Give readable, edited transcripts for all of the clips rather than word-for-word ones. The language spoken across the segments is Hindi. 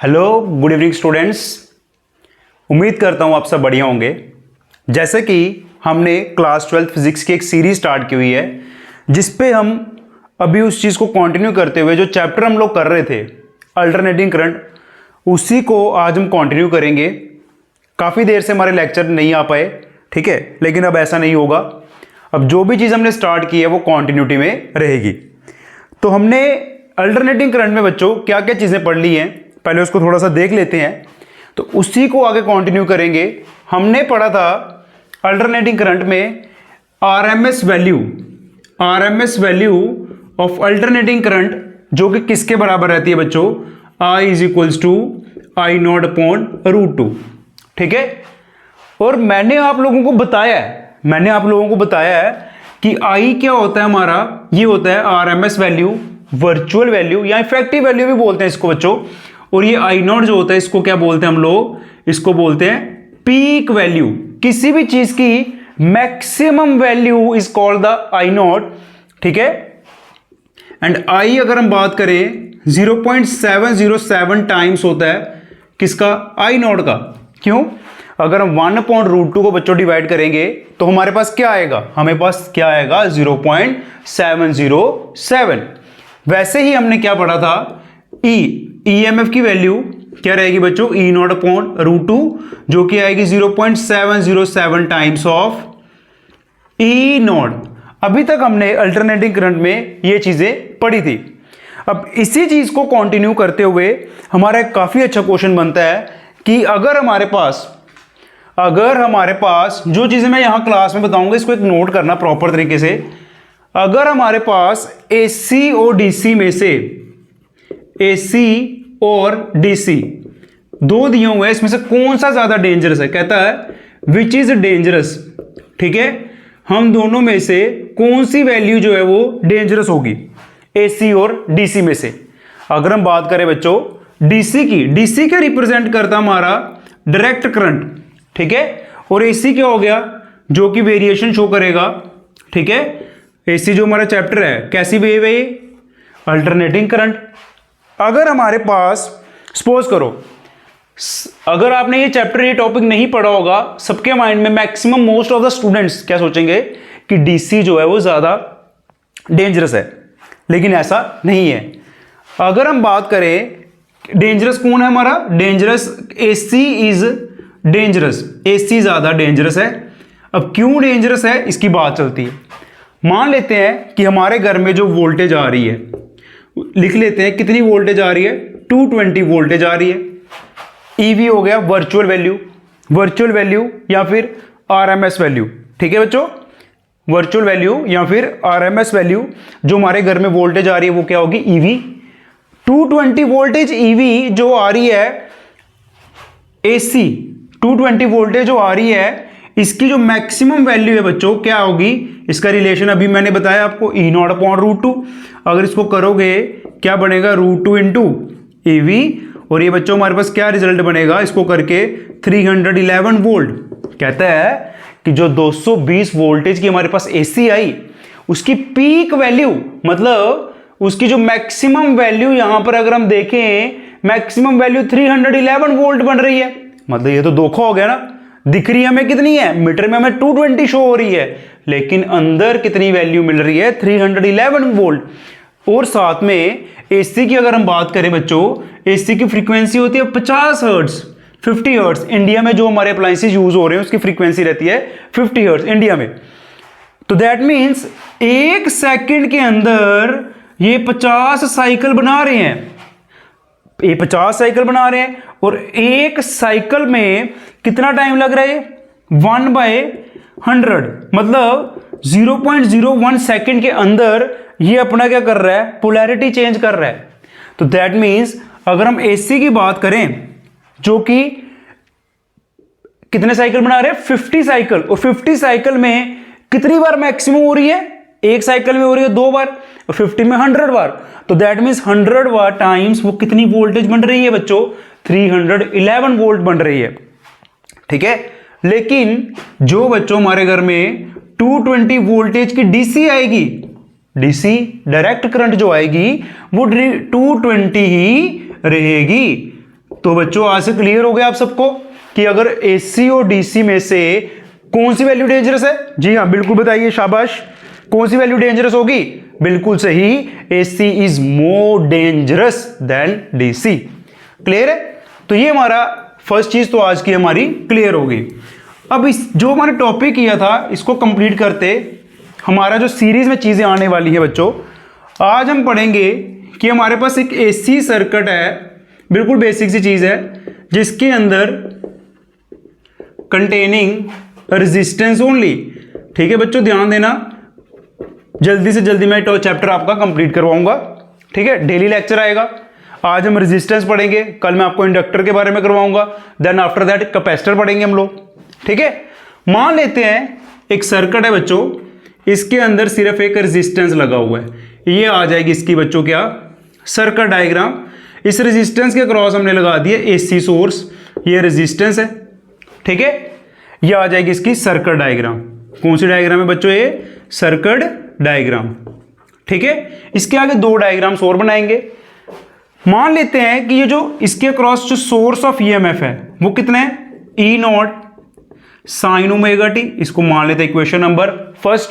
Hello good evening students. उम्मीद करता हूँ आप सब बढ़िया होंगे। जैसे कि हमने क्लास 12 फिजिक्स की एक सीरीज स्टार्ट की हुई है जिस पे हम अभी उस चीज़ को कंटिन्यू करते हुए जो चैप्टर हम लोग कर रहे थे अल्टरनेटिंग करंट, उसी को आज हम कंटिन्यू करेंगे। काफ़ी देर से हमारे लेक्चर नहीं आ पाए, ठीक है, लेकिन अब ऐसा नहीं होगा। अब जो भी चीज़ हमने स्टार्ट की है वो कॉन्टिन्यूटी में रहेगी। तो हमने अल्टरनेटिंग करंट में बच्चों क्या क्या चीज़ें पढ़ ली हैं, पहले उसको थोड़ा सा देख लेते हैं, तो उसी को आगे कंटिन्यू करेंगे। हमने पढ़ा था अल्टरनेटिंग करंट में RMS value of alternating current जो कि किसके बराबर रहती है बच्चों, I is equals to I not upon √2, ठीक है। और मैंने आप लोगों को बताया है कि I क्या होता है हमारा, ये होता है आरएमएस वैल्यू, वर्चुअल वैल्यू या इफेक्टिव वैल्यू भी बोलते हैं इसको बच्चों। और ये आई नॉट जो होता है इसको क्या बोलते हैं हम लोग, इसको बोलते हैं पीक वैल्यू। किसी भी चीज की maximum value is called the I not, ठीक है। एंड आई अगर हम बात करें 0.707 टाइम्स होता है किसका, आई नॉट का। क्यों, अगर हम 1/√2 को बच्चों डिवाइड करेंगे तो हमारे पास क्या आएगा, हमें पास क्या आएगा 0.707। वैसे ही हमने क्या पढ़ा था, ईएमएफ की वैल्यू क्या रहेगी बच्चों, ई नॉट अपॉन √2 जो कि आएगी 0.707 टाइम्स ऑफ ई नॉट। अभी तक हमने अल्टरनेटिंग करंट में ये चीजें पढ़ी थी। अब इसी चीज को कंटिन्यू करते हुए हमारा एक काफी अच्छा क्वेश्चन बनता है कि अगर हमारे पास जो चीजें मैं यहां क्लास में बताऊंगा इसको एक नोट करना प्रॉपर तरीके से। अगर हमारे पास एसी और डीसी में से एसी और डीसी दो दिए हुए हैं, इसमें से कौन सा ज्यादा डेंजरस है, कहता है विच इज डेंजरस, ठीक है। हम दोनों में से कौन सी वैल्यू जो है वो डेंजरस होगी, एसी और डीसी में से। अगर हम बात करें बच्चों डीसी की, डीसी क्या रिप्रेजेंट करता हमारा डायरेक्ट करंट, ठीक है। और एसी क्या हो गया, जो कि वेरिएशन शो करेगा, ठीक है। एसी जो हमारा चैप्टर है कैसी वेव है, अल्टरनेटिंग करंट। अगर हमारे पास सपोज करो, अगर आपने ये चैप्टर ये टॉपिक नहीं पढ़ा होगा, सबके माइंड में maximum most of the students क्या सोचेंगे कि डीसी जो है वो ज्यादा डेंजरस है, लेकिन ऐसा नहीं है। अगर हम बात करें डेंजरस कौन है हमारा, dangerous AC is dangerous, AC ज्यादा डेंजरस है। अब क्यों डेंजरस है इसकी बात चलती है। मान लेते हैं कि हमारे घर में जो वोल्टेज आ रही है, लिख लेते हैं कितनी वोल्टेज आ रही है, 220 वोल्टेज आ रही है। ईवी हो गया वर्चुअल वैल्यू या फिर आरएमएस वैल्यू, ठीक है बच्चों। वर्चुअल वैल्यू या फिर आरएमएस वैल्यू जो हमारे घर में वोल्टेज आ रही है वो क्या होगी, ईवी। 220 वोल्टेज ईवी जो आ रही है, एसी 220 वोल्टेज जो आ रही है, इसकी जो मैक्सिमम वैल्यू है बच्चों क्या होगी, इसका रिलेशन अभी मैंने बताया आपको, ई नॉट अपॉन √2। अगर इसको करोगे क्या बनेगा, √2 इंटू ईवी। और ये बच्चों हमारे पास क्या रिजल्ट बनेगा, इसको करके 311 वोल्ट। कहता है कि जो 220 वोल्टेज की हमारे पास एसी आई, उसकी पीक वैल्यू मतलब उसकी जो मैक्सिमम वैल्यू यहां पर अगर हम देखें, मैक्सिमम वैल्यू 311 वोल्ट बन रही है। मतलब ये तो धोखा हो गया ना, दिख रही है हमें कितनी है, मीटर में हमें 220 शो हो रही है, लेकिन अंदर कितनी वैल्यू मिल रही है, 311 वोल्ट। और साथ में एसी की अगर हम बात करें बच्चों, एसी की फ्रीक्वेंसी होती है 50 हर्ट्ज, 50 हर्ट्ज। इंडिया में जो हमारे अप्लायंसेस यूज हो रहे हैं उसकी फ्रीक्वेंसी रहती है 50 हर्ट्ज इंडिया में। तो दैट मीन्स एक सेकंड के अंदर ये 50 साइकिल बना रहे हैं, ये 50 साइकिल बना रहे हैं। और एक साइकिल में कितना टाइम लग रहा है, 1/100, मतलब 0.01 सेकंड के अंदर ये अपना क्या कर रहा है, पोलैरिटी चेंज कर रहा है। तो दैट मीन्स अगर हम एसी की बात करें जो कि कितने साइकिल बना रहे हैं, 50 साइकिल, और 50 साइकिल में कितनी बार मैक्सिमम हो रही है, एक साइकिल में हो रही है 2 बार, और 50 में 100 बार। तो दैट मीन्स 100 बार टाइम्स वो कितनी वोल्टेज बन रही है बच्चों, 311 वोल्ट बन रही है, ठीक है। लेकिन जो बच्चों हमारे घर में 220 वोल्टेज की डीसी आएगी, डीसी डायरेक्ट करंट जो आएगी वो 220 ही रहेगी। तो बच्चों आज से क्लियर हो गया आप सबको कि अगर एसी और डीसी में से कौन सी वैल्यू डेंजरस है? जी हाँ, बिल्कुल बताइए, शाबाश। कौन सी वैल्यू डेंजरस होगी? बिल्कुल सही, AC is more dangerous than DC. Clear है? तो ये हमारा फर्स्ट चीज तो आज की हमारी क्लियर हो गई। अब इस जो हमारे टॉपिक किया था इसको कंप्लीट करते, हमारा जो सीरीज में चीजें आने वाली है बच्चों, आज हम पढ़ेंगे कि हमारे पास एक एसी सर्किट है, बिल्कुल बेसिक सी चीज है, जिसके अंदर कंटेनिंग रेजिस्टेंस ओनली। ठीक है बच्चों, ध्यान देना, जल्दी से जल्दी मैं चैप्टर आपका कंप्लीट करवाऊंगा। ठीक है, डेली लेक्चर आएगा। आज हम रेजिस्टेंस पढ़ेंगे, कल मैं आपको इंडक्टर के बारे में करवाऊंगा, देन आफ्टर दैट कैपेसिटर पढ़ेंगे हम लोग। ठीक है, मान लेते हैं एक सर्किट है बच्चों, इसके अंदर सिर्फ एक रेजिस्टेंस लगा हुआ है, ये आ जाएगी इसकी बच्चों क्या? Circuit diagram. इस रेजिस्टेंस के क्रॉस हमने लगा दिया एसी सोर्स, ये रेजिस्टेंस है। ठीक है, ये आ जाएगी इसकी सर्किट डायग्राम। कौन सी डायग्राम है बच्चों? ये सर्किट डायग्राम। ठीक है, इसके आगे दो डायग्राम्स और बनाएंगे। मान लेते हैं कि ये जो इसके क्रॉस जो सोर्स ऑफ ईएमएफ है वो कितने हैं? ई नॉट साइन ओमेगा टी। इसको मान लेते हैं इक्वेशन नंबर फर्स्ट।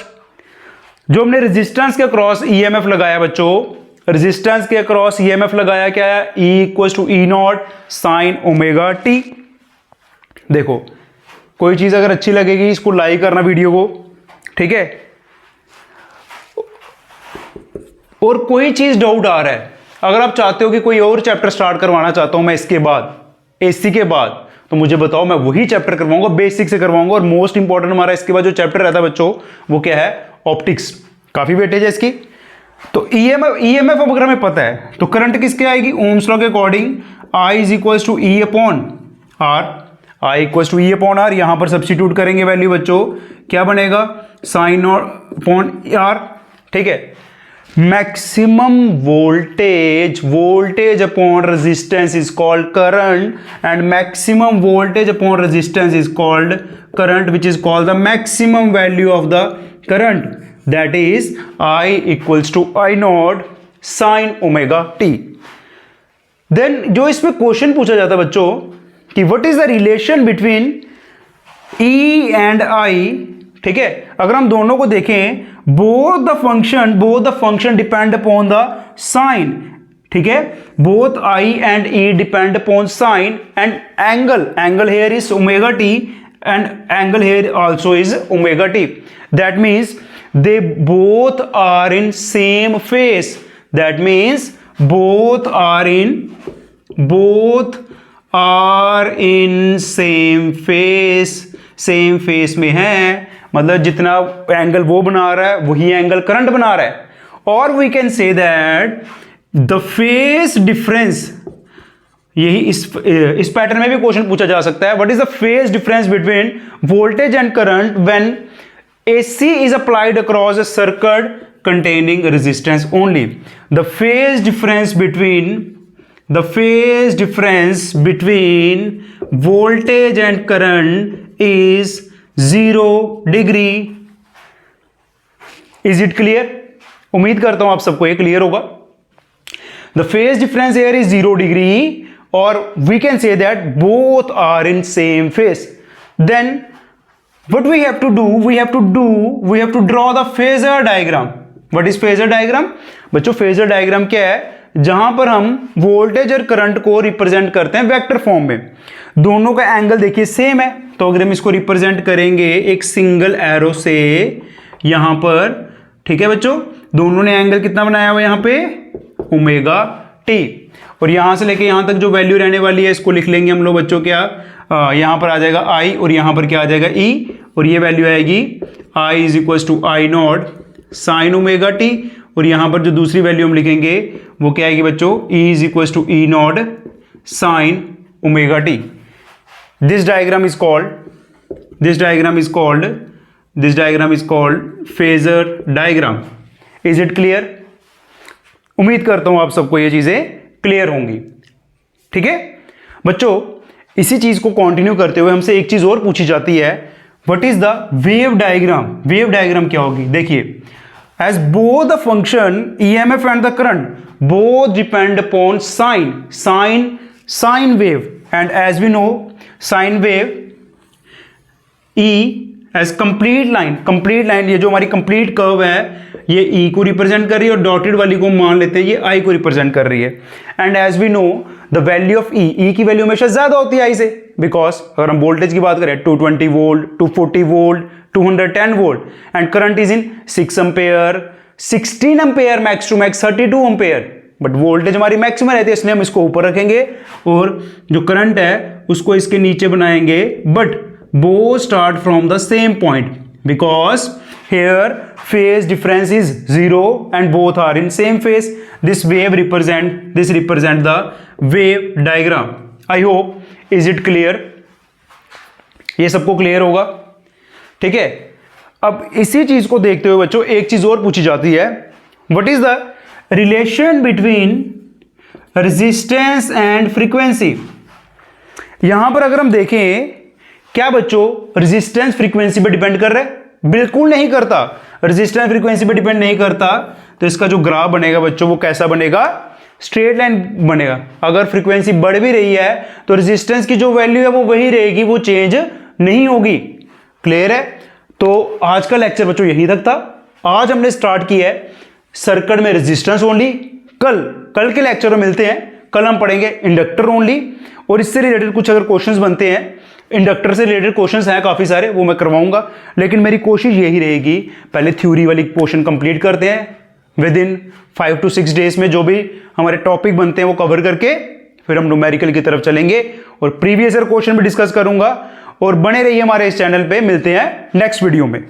जो हमने रेजिस्टेंस के क्रॉस ईएमएफ लगाया बच्चों, रेजिस्टेंस के क्रॉस ईएमएफ लगाया क्या है? E equals to E not sine omega t. देखो, कोई चीज अगर अच्छी लगेगी इसको लाइक करना वीडियो को। ठीक है, और कोई चीज डाउट आ रहा है, अगर आप चाहते हो कि कोई और चैप्टर स्टार्ट करवाना चाहता हूं मैं इसके बाद, एसी के बाद, तो मुझे बताओ, मैं वही चैप्टर करवाऊंगा, बेसिक से करवाऊंगा। और मोस्ट इंपॉर्टेंट हमारा इसके बाद जो चैप्टर रहता है बच्चों, वो क्या है? ऑप्टिक्स। काफी वेटेज है इसकी। तो ईएमएफ अगर हमें पता है तो करंट किसके आएगी? ओम्स लॉ के according I is equals to E upon R. I equals to E upon R, यहां पर सब्स्टिट्यूट करेंगे वैल्यू बच्चों, क्या बनेगा? Sine upon R. ठीक है, maximum voltage upon resistance is called current, and maximum voltage upon resistance is called current, which is called the maximum value of the current, that is I equals to I not sine omega t. Then जो इसमें क्वेश्चन पूछा जाता है बच्चों कि what is the relation between E and I। ठीक है, अगर हम दोनों को देखें, both the function depend upon the sign। ठीक है, both I and E depend upon sign and angle here is omega t and angle here also is omega t, that means they both are in same phase, that means both are in same phase में है, मतलब जितना एंगल वो बना रहा है वही एंगल करंट बना रहा है। और we can say that the phase difference, यही इस पैटर्न में भी क्वेश्चन पूछा जा सकता है, what is the phase difference between voltage and current when AC is applied across a circuit containing resistance only. The phase difference between voltage and current is 0 degree. Is it clear? उम्मीद करता हूं आप सबको ये क्लियर होगा। The phase difference here is 0 degree, और we can say that both are in same phase. Then what we have to do? We have to draw the phasor diagram. What is phasor diagram? बच्चों, फेजर डायग्राम क्या है? जहां पर हम वोल्टेज और करंट को रिप्रेजेंट करते हैं वेक्टर फॉर्म में। दोनों का एंगल देखिए सेम है, तो अगर हम इसको रिप्रेजेंट करेंगे एक सिंगल एरो से यहां पर, ठीक है बच्चों, दोनों ने एंगल कितना बनाया हुआ यहां पे? Omega t. और यहां से लेके यहां तक जो वैल्यू रहने वाली है इसको लिख लेंगे हम लोग बच्चों, क्या यहां पर आ जाएगा I और यहां पर क्या आ जाएगा E, और ये वैल्यू आएगी I is equal to I not sine omega t, और यहां पर जो दूसरी वैल्यू हम लिखेंगे वो क्या आएगी बच्चों? E is equal to E not sine omega t. This diagram is called phasor diagram. Is it clear? उम्मीद करता हूं आप सबको ये चीजें क्लियर होंगी। ठीक है बच्चों, इसी चीज को कंटिन्यू करते हुए हमसे एक चीज और पूछी जाती है, what is the wave diagram? Wave diagram क्या होगी? देखिए, as both the function EMF and the current both depend upon sine sine wave, and as we know sine wave E as complete line, complete line, ये जो हमारी कंप्लीट कर्व है ये E को रिप्रेजेंट कर रही है और डॉटेड वाली को मान लेते हैं ये I को रिप्रेजेंट कर रही है। And as we know the value of E की वैल्यू हमेशा ज्यादा होती है I से, बिकॉज अगर हम वोल्टेज की बात करें 220 volt, 240 volt, 210 volt and current is in 6 ampere, 16 ampere, max to max 32 ampere, but voltage हमारी मैक्सिमम रहती है इसलिए हम इसको ऊपर रखेंगे और जो करंट है उसको इसके नीचे बनाएंगे, but both start from the same point because here phase difference is 0 and both are in same phase. This represent the wave diagram. I hope is it clear? ये सबको क्लियर होगा, ठीक है। अब इसी चीज को देखते हुए बच्चों एक चीज और पूछी जाती है, what is the relation between resistance and frequency. यहां पर अगर हम देखें क्या बच्चों रेजिस्टेंस फ्रीक्वेंसी पे डिपेंड कर रहा है? बिल्कुल नहीं करता, रेजिस्टेंस फ्रीक्वेंसी पे डिपेंड नहीं करता। तो इसका जो ग्राफ बनेगा बच्चों वो कैसा बनेगा? स्ट्रेट लाइन बनेगा। अगर फ्रीक्वेंसी बढ़ भी रही है तो रेजिस्टेंस की जो वैल्यू है वो वही रहेगी, वो चेंज नहीं होगी। क्लियर है? तो आज का लेक्चर बच्चों यहीं तक था। आज हमने स्टार्ट किया है सर्किट में रेजिस्टेंस ओनली। कल के लेक्चर में मिलते हैं। कल हम पढ़ेंगे इंडक्टर ओनली और इससे रिलेटेड कुछ अगर क्वेश्चंस बनते हैं, इंडक्टर से रिलेटेड क्वेश्चंस हैं काफी सारे, वो मैं करवाऊंगा। लेकिन मेरी कोशिश यही रहेगी पहले थ्योरी वाली पोर्शन कंप्लीट करते हैं विद इन 5 to 6 डेज में, जो भी हमारे टॉपिक बनते हैं वो कवर करके फिर हम न्यूमेरिकल की तरफ चलेंगे और प्रीवियस ईयर क्वेश्चन भी डिस्कस करूंगा। और बने रहिए हमारे इस चैनल पे, मिलते हैं नेक्स्ट वीडियो में।